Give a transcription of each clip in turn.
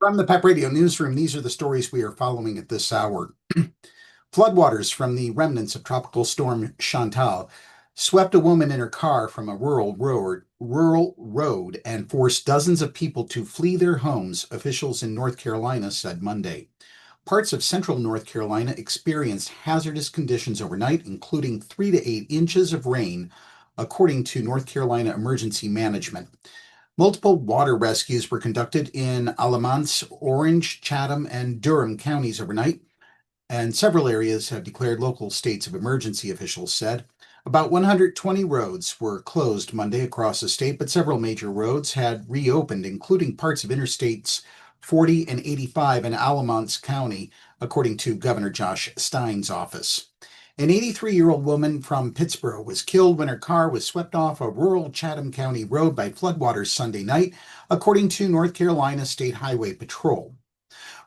From the PEP Radio Newsroom, these are the stories we are following at this hour. Floodwaters from the remnants of Tropical Storm Chantal swept a woman in her car from a rural road and forced dozens of people to flee their homes, officials in North Carolina said Monday. Parts of central North Carolina experienced hazardous conditions overnight, including 3 to 8 inches of rain, according to North Carolina Emergency Management. Multiple water rescues were conducted in Alamance, Orange, Chatham, and Durham counties overnight, and several areas have declared local states of emergency, officials said. About 120 roads were closed Monday across the state, but several major roads had reopened, including parts of Interstates 40 and 85 in Alamance County, according to Governor Josh Stein's office. An 83-year-old woman from Pittsburgh was killed when her car was swept off a rural Chatham County road by floodwaters Sunday night, according to North Carolina State Highway Patrol.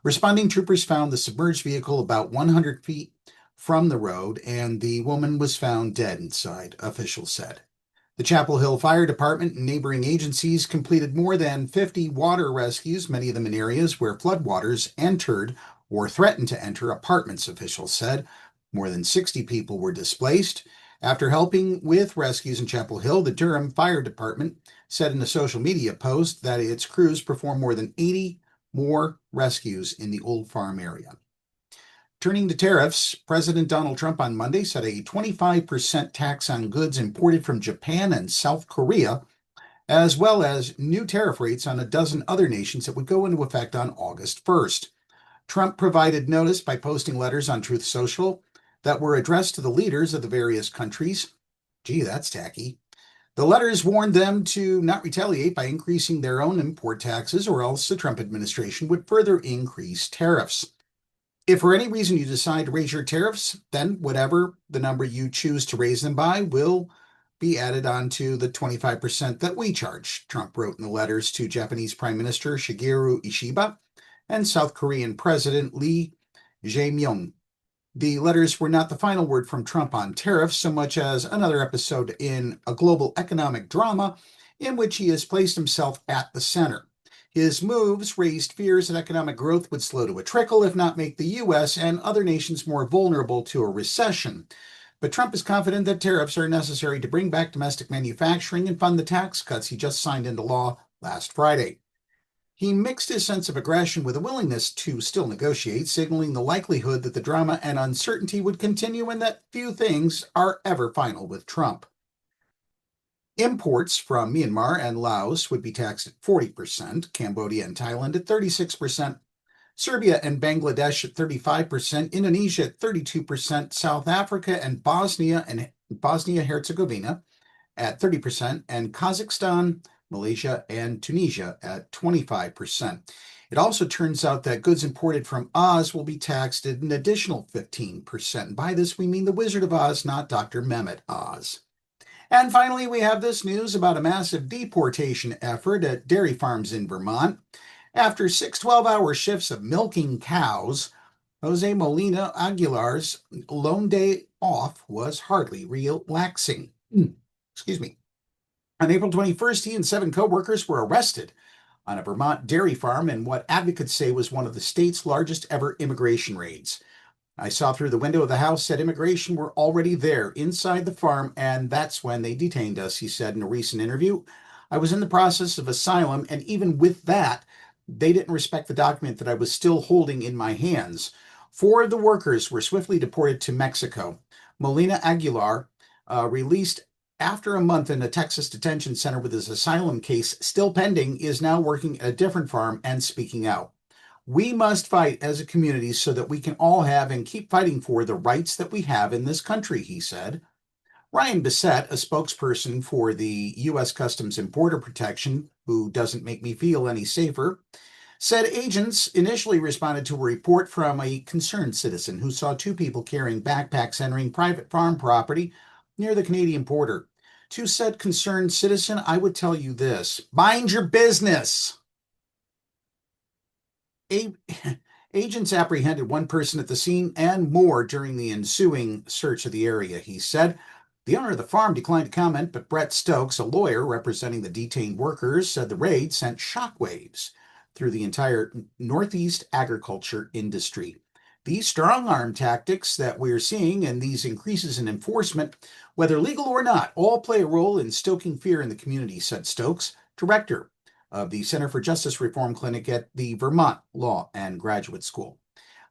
Responding troopers found the submerged vehicle about 100 feet from the road, and the woman was found dead inside, officials said. The Chapel Hill Fire Department and neighboring agencies completed more than 50 water rescues, many of them in areas where floodwaters entered or threatened to enter apartments, officials said. More than 60 people were displaced. After helping with rescues in Chapel Hill, the Durham Fire Department said in a social media post that its crews performed more than 80 more rescues in the Old Farm area. Turning to tariffs, President Donald Trump on Monday set a 25% tax on goods imported from Japan and South Korea, as well as new tariff rates on a dozen other nations that would go into effect on August 1st. Trump provided notice by posting letters on Truth Social that were addressed to the leaders of the various countries. Gee, that's tacky. The letters warned them to not retaliate by increasing their own import taxes, or else the Trump administration would further increase tariffs. If for any reason you decide to raise your tariffs, then whatever the number you choose to raise them by will be added on to the 25% that we charge, Trump wrote in the letters to Japanese Prime Minister Shigeru Ishiba and South Korean President Lee Jae-myung. The letters were not the final word from Trump on tariffs, so much as another episode in a global economic drama in which he has placed himself at the center. His moves raised fears that economic growth would slow to a trickle, if not make the U.S. and other nations more vulnerable to a recession. But Trump is confident that tariffs are necessary to bring back domestic manufacturing and fund the tax cuts he just signed into law last Friday. He mixed his sense of aggression with a willingness to still negotiate, signaling the likelihood that the drama and uncertainty would continue and that few things are ever final with Trump. Imports from Myanmar and Laos would be taxed at 40%, Cambodia and Thailand at 36%, Serbia and Bangladesh at 35%, Indonesia at 32%, South Africa and Bosnia-Herzegovina at 30%, and Kazakhstan, Malaysia, and Tunisia at 25%. It also turns out that goods imported from Oz will be taxed at an additional 15%. And by this, we mean the Wizard of Oz, not Dr. Mehmet Oz. And finally, we have this news about a massive deportation effort at dairy farms in Vermont. After 6 12-hour shifts of milking cows, José Molina-Aguilar's lone day off was hardly relaxing. Excuse me. On April 21st, he and 7 co-workers were arrested on a Vermont dairy farm in what advocates say was one of the state's largest ever immigration raids. I saw through the window of the house that immigration were already there inside the farm, and that's when they detained us, he said in a recent interview. I was in the process of asylum, and even with that, they didn't respect the document that I was still holding in my hands. 4 of the workers were swiftly deported to Mexico. Molina-Aguilar, released after a month in a Texas detention center with his asylum case still pending, is now working at a different farm and speaking out. We must fight as a community so that we can all have and keep fighting for the rights that we have in this country, he said. Ryan Bissett, a spokesperson for the U.S. Customs and Border Protection, who doesn't make me feel any safer, said agents initially responded to a report from a concerned citizen who saw 2 people carrying backpacks entering private farm property near the Canadian border. To said concerned citizen, I would tell you this: mind your business. Agents apprehended 1 person at the scene and more during the ensuing search of the area, he said. The owner of the farm declined to comment, but Brett Stokes, a lawyer representing the detained workers, said the raid sent shockwaves through the entire Northeast agriculture industry. These strong arm tactics that we're seeing and these increases in enforcement, whether legal or not, all play a role in stoking fear in the community, said Stokes, director of the Center for Justice Reform Clinic at the Vermont Law and Graduate School.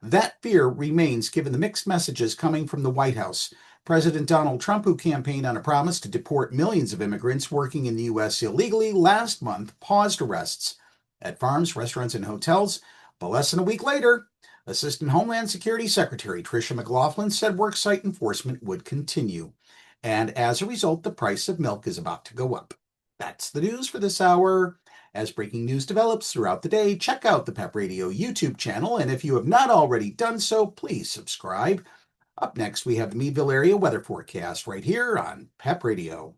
That fear remains given the mixed messages coming from the White House. President Donald Trump, who campaigned on a promise to deport millions of immigrants working in the U.S. illegally, last month paused arrests at farms, restaurants, and hotels. But less than a week later, Assistant Homeland Security Secretary Tricia McLaughlin said worksite enforcement would continue. And as a result, the price of milk is about to go up. That's the news for this hour. As breaking news develops throughout the day, check out the PEP Radio YouTube channel, and if you have not already done so, please subscribe. Up next, we have the Meadville area weather forecast right here on PEP Radio.